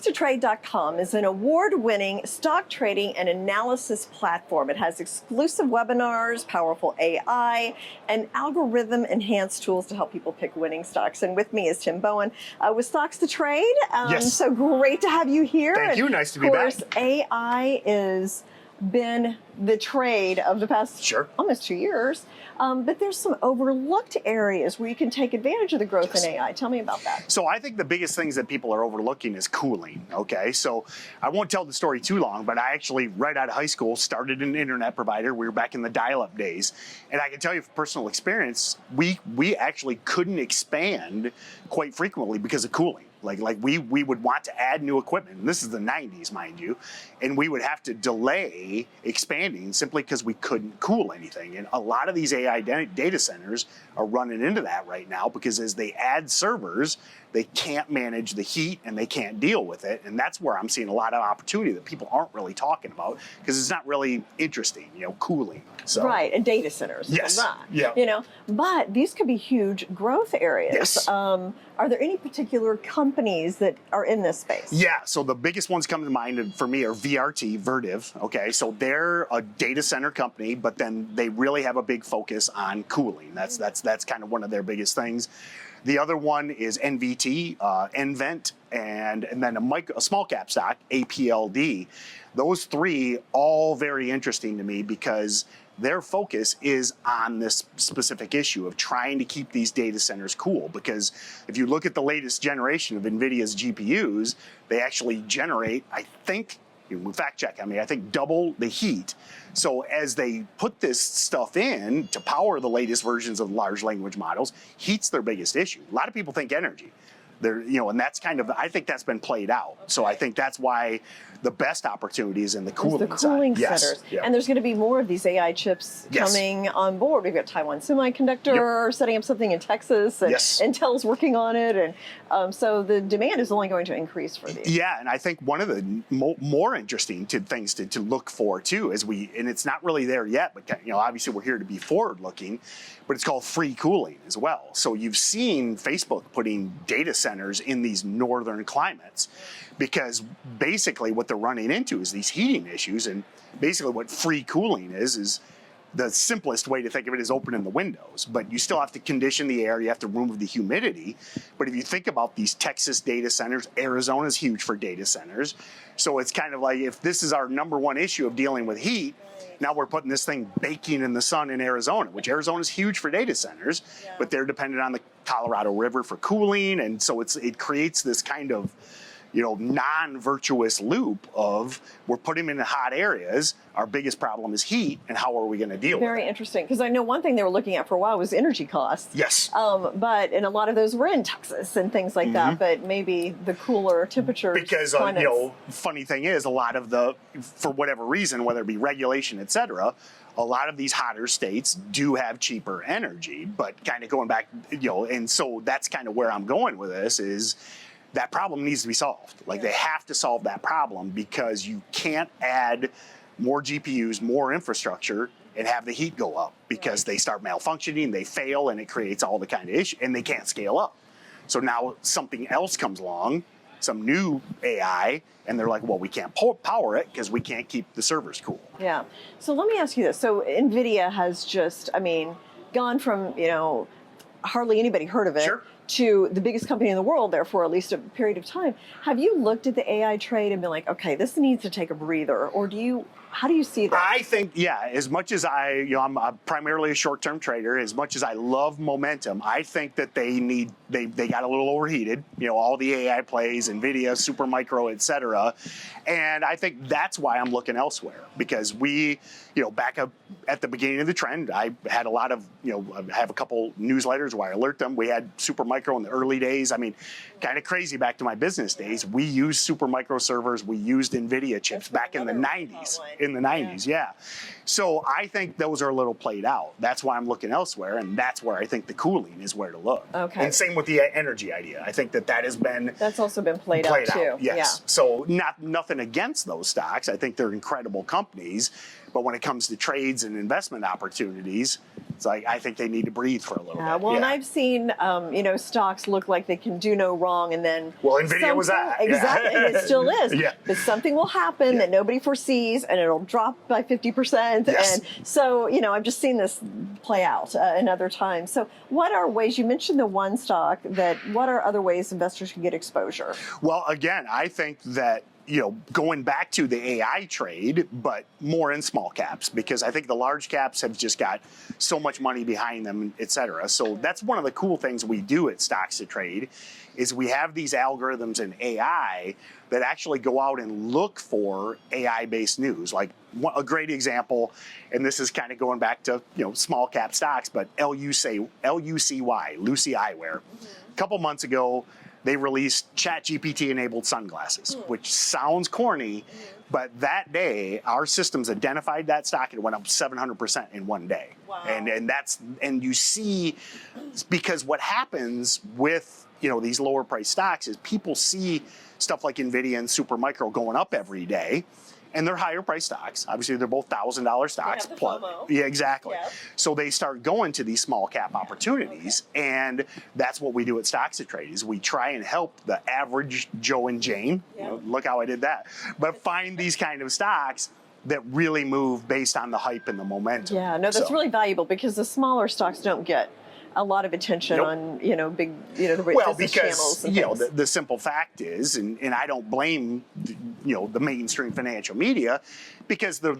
StocksToTrade.com is an award-winning stock trading and analysis platform. It has exclusive webinars, powerful AI, and algorithm-enhanced tools to help people pick winning stocks. And with me is Tim Bohen with StocksToTrade. Yes. So great to have you here. Thank you. Nice to be back. Of course, AI is been the trade of the past almost 2 years. But there's some overlooked areas where you can take advantage of the growth in AI. Tell me about that. So I think the biggest things that people are overlooking is cooling, okay? So I won't tell the story too long, but I actually, right out of high school, started an internet provider. We were back in the dial-up days. And I can tell you from personal experience, we actually couldn't expand quite frequently because of cooling. Like we would want to add new equipment, and this is the 90s, mind you, and we would have to delay expanding simply because we couldn't cool anything. And a lot of these AI data centers are running into that right now because as they add servers, they can't manage the heat and they can't deal with it. And that's where I'm seeing a lot of opportunity that people aren't really talking about because it's not really interesting, cooling. So. Right, and data centers. Yes. Yeah. But these could be huge growth areas. Yes. Are there any particular companies that are in this space? Yeah, so the biggest ones come to mind for me are Vertiv, okay? So they're a data center company, but then they really have a big focus on cooling. That's kind of one of their biggest things. The other one is NVT, nVent, and then a small cap stock, APLD. Those three, all very interesting to me because their focus is on this specific issue of trying to keep these data centers cool. Because if you look at the latest generation of NVIDIA's GPUs, they actually generate, I think, fact check, I think double the heat. So as they put this stuff in to power the latest versions of large language models, heat's their biggest issue. A lot of people think energy. And that's kind of, I think that's been played out. So I think that's why the best opportunity is in the cooling side. The cooling centers. Yes. And there's going to be more of these AI chips coming on board. We've got Taiwan Semiconductor setting up something in Texas, and Intel's working on it. And so the demand is only going to increase for these. Yeah, and I think one of the more interesting things to look for too is and it's not really there yet, but obviously we're here to be forward looking, but it's called free cooling as well. So you've seen Facebook putting data centers in these northern climates because basically what they're running into is these heating issues. And basically what free cooling is the simplest way to think of it is opening the windows, but you still have to condition the air, you have to remove the humidity. But if you think about these Texas data centers, Arizona's huge for data centers. So it's kind of like if this is our number one issue of dealing with heat, now we're putting this thing baking in the sun in Arizona, which Arizona's huge for data centers, but they're dependent on the Colorado River for cooling. And so it creates this kind of non-virtuous loop of we're putting them in hot areas. Our biggest problem is heat, and how are we going to deal with it? Very interesting, because I know one thing they were looking at for a while was energy costs. Yes. And a lot of those were in Texas and things like that, but maybe the cooler temperatures. Because, funny thing is, a lot of for whatever reason, whether it be regulation, et cetera, a lot of these hotter states do have cheaper energy, but kind of going back, and so that's kind of where I'm going with this is, that problem needs to be solved. Like they have to solve that problem because you can't add more GPUs, more infrastructure, and have the heat go up because they start malfunctioning, they fail, and it creates all the kind of issue, and they can't scale up. So now something else comes along, some new AI, and they're like, well, we can't power it because we can't keep the servers cool. Yeah. So let me ask you this. So NVIDIA has just, gone from, hardly anybody heard of it. Sure. To the biggest company in the world there for at least a period of time. Have you looked at the AI trade and been like, okay, this needs to take a breather, or how do you see that? I think, as much as I'm primarily a short-term trader, as much as I love momentum, I think that they got a little overheated, all the AI plays, NVIDIA, Supermicro, et cetera. And I think that's why I'm looking elsewhere because back up at the beginning of the trend, I had a lot of, I have a couple newsletters where I alert them. We had Supermicro in the early days. Kind of crazy back to my business days. We used Supermicro servers. We used NVIDIA chips back in the 90s. In the 90s, yeah. So I think those are a little played out. That's why I'm looking elsewhere, and that's where I think the cooling is where to look. Okay. And same with the energy idea. I think that has been... That's also been played out too. Yes. Yeah. So nothing against those stocks. I think they're incredible companies. But when it comes to trades and investment opportunities, it's like I think they need to breathe for a little bit. Well, and I've seen, stocks look like they can do no wrong, and then NVIDIA was that exactly, and it still is. Yeah. But something will happen that nobody foresees, and it'll drop by 50%. Yes. And so, I've just seen this play out in other times. So, what are ways? You mentioned the one stock. What are other ways investors can get exposure? Well, again, I think that going back to the AI trade, but more in small caps, because I think the large caps have just got so much money behind them, et cetera. So that's one of the cool things we do at StocksToTrade is we have these algorithms in AI that actually go out and look for AI-based news. Like a great example, and this is kind of going back to small cap stocks, but LUCY, Lucy Eyewear. A couple months ago, they released ChatGPT-enabled sunglasses, which sounds corny, but that day our systems identified that stock and it went up 700% in one day. Wow. And you see, because what happens with these lower price stocks is people see stuff like NVIDIA and Supermicro going up every day. And they're higher price stocks. Obviously, they're both $1,000 stocks. FOMO. Yeah, exactly. Yep. So they start going to these small cap opportunities, and that's what we do at StocksToTrade. Is we try and help the average Joe and Jane. Look how I did that. But find these kind of stocks that really move based on the hype and the momentum. Yeah, no, that's really valuable because the smaller stocks don't get a lot of attention on big the business channels and the simple fact is, and I don't blame the mainstream financial media because the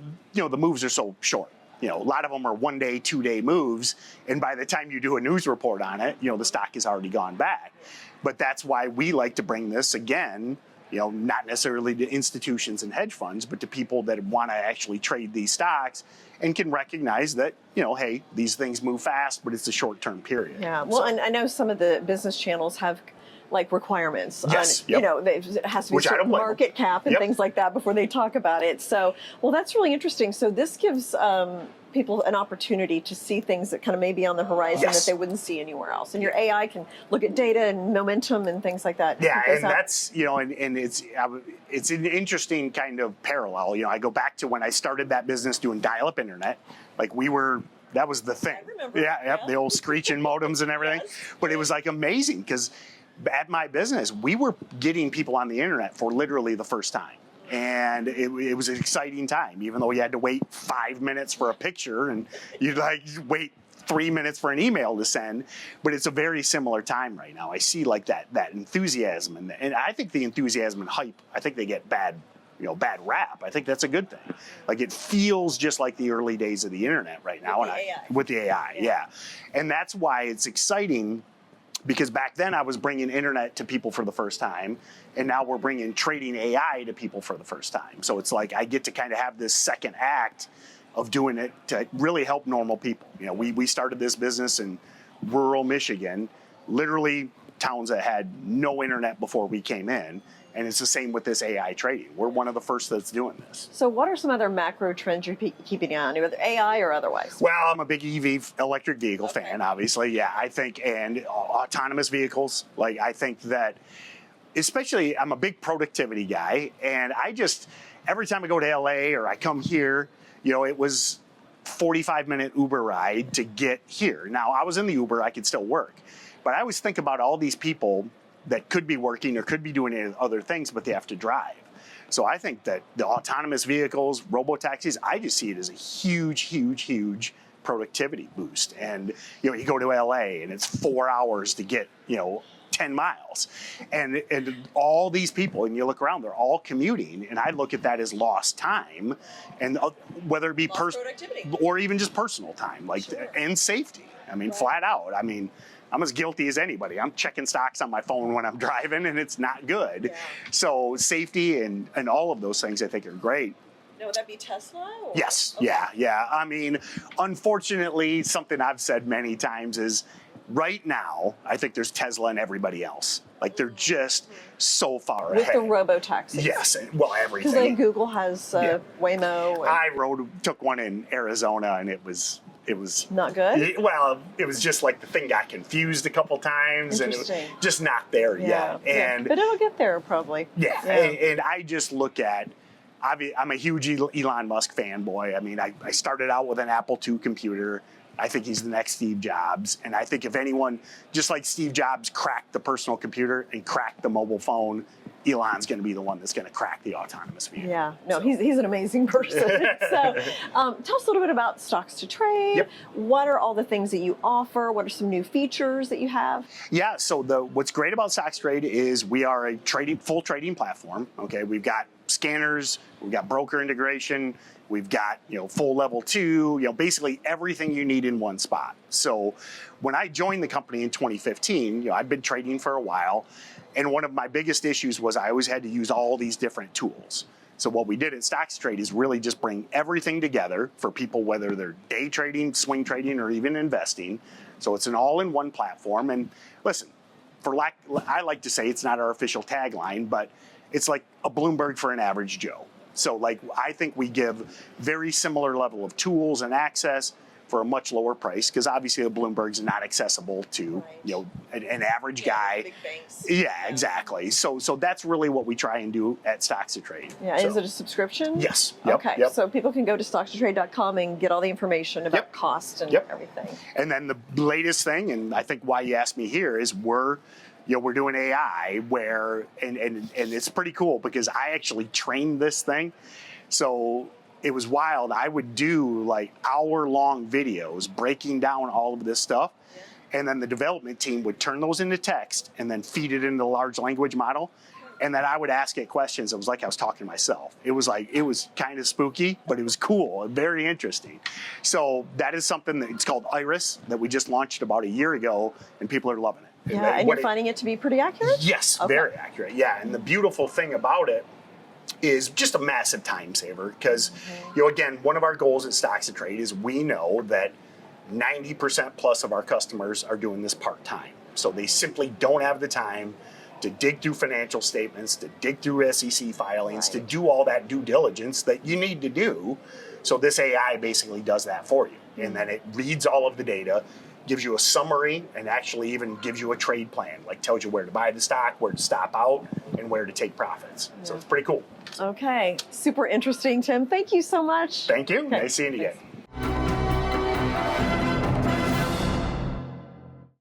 moves are so short. A lot of them are 1 day, 2 day moves, and by the time you do a news report on it, the stock has already gone back. But that's why we like to bring this again. Not necessarily to institutions and hedge funds, but to people that want to actually trade these stocks and can recognize that, hey, these things move fast, but it's a short-term period. Yeah, well, and I know some of the business channels have like requirements. Yes, on, it has to be a certain market cap and things like that before they talk about it. So, well, that's really interesting. So this gives people an opportunity to see things that kind of may be on the horizon that they wouldn't see anywhere else. And your AI can look at data and momentum and things like that. Yeah, and that's, and it's an interesting kind of parallel. I go back to when I started that business doing dial-up internet. Like that was the thing. I remember. Yeah, the old screeching modems and everything. Yes. But it was like amazing because at my business, we were getting people on the internet for literally the first time. And it was an exciting time, even though you had to wait 5 minutes for a picture and you'd wait 3 minutes for an email to send. But it's a very similar time right now. I see like that enthusiasm and I think the enthusiasm and hype, I think they get bad rap. I think that's a good thing. Like it feels just like the early days of the internet right now. With the AI, yeah. And that's why it's exciting. Because back then I was bringing internet to people for the first time, and now we're bringing trading AI to people for the first time. So it's like I get to kind of have this second act of doing it to really help normal people. We started this business in rural Michigan, literally towns that had no internet before we came in. And it's the same with this AI trading. We're one of the first that's doing this. So what are some other macro trends you're keeping an eye on, whether AI or otherwise? Well, I'm a big EV, electric vehicle fan, obviously. Yeah, I think, and autonomous vehicles. Like, I think that, especially, I'm a big productivity guy. And every time I go to LA or I come here, it was 45-minute Uber ride to get here. Now, I was in the Uber, I could still work. But I always think about all these people that could be working or could be doing other things, but they have to drive. So I think that the autonomous vehicles, robo-taxis, I just see it as a huge, huge, huge productivity boost. And, you go to LA and it's 4 hours to get, 10 miles. And all these people, and you look around, they're all commuting. And I look at that as lost time. And whether it be productivity or even just personal time, and safety. I mean, flat out. I mean, I'm as guilty as anybody. I'm checking stocks on my phone when I'm driving, and it's not good. Yeah. So safety and all of those things I think are great. Now, would that be Tesla? Or? Yes. Okay. Yeah. I mean, unfortunately, something I've said many times is right now, I think there's Tesla and everybody else. Like, they're just so far ahead. With the robo-taxis. Yes. Well, everything. Because Google has Waymo. I took one in Arizona, and it was not good. It was just like the thing got confused a couple times, and it was just not there yet. But it'll get there probably. Yeah. And I just look at, I'm a huge Elon Musk fanboy. I mean, I started out with an Apple II computer. I think he's the next Steve Jobs. And I think if anyone, just like Steve Jobs cracked the personal computer and cracked the mobile phone, Elon's going to be the one that's going to crack the autonomous vehicle. Yeah, no, he's an amazing person. So tell us a little bit about Stocks to Trade. Yep. What are all the things that you offer? What are some new features that you have? Yeah, so what's great about StocksToTrade is we are a full trading platform. Okay, we've got scanners, we've got broker integration, we've got full level 2, basically everything you need in one spot. So when I joined the company in 2015, I'd been trading for a while, and one of my biggest issues was I always had to use all these different tools. So what we did at StocksToTrade is really just bring everything together for people, whether they're day trading, swing trading, or even investing. So it's an all-in-one platform. And listen, I like to say it's not our official tagline, but it's like a Bloomberg for an average Joe. So I think we give very similar level of tools and access for a much lower price, because obviously a Bloomberg's not accessible to an average guy. Big banks. Yeah, exactly. So that's really what we try and do at Stocks to Trade. Yeah, So, is it a subscription? yes. Yep, Okay, yep. so people can go to StocksToTrade.com and get all the information about Yep. cost and Yep. everything. And then the latest thing, and I think why you asked me here, is we're doing AI and it's pretty cool because I actually trained this thing. So it was wild. I would do hour-long videos breaking down all of this stuff. And then the development team would turn those into text and then feed it into the large language model. And then I would ask it questions. It was like I was talking to myself. It was kind of spooky, but it was cool and very interesting. So that is something it's called Iris that we just launched about a year ago, and people are loving it. Yeah, and you're finding it to be pretty accurate? Yes, Okay. very accurate. Yeah, and the beautiful thing about it is just a massive time saver because, again, one of our goals at Stocks to Trade is we know that 90% plus of our customers are doing this part-time. So they simply don't have the time to dig through financial statements, to dig through SEC filings, to do all that due diligence that you need to do. So this AI basically does that for you. And then it reads all of the data, gives you a summary, and actually even gives you a trade plan, tells you where to buy the stock, where to stop out, and where to take profits. So it's pretty cool. Okay, super interesting, Tim. Thank you so much. Thank you. Okay. Nice seeing you again.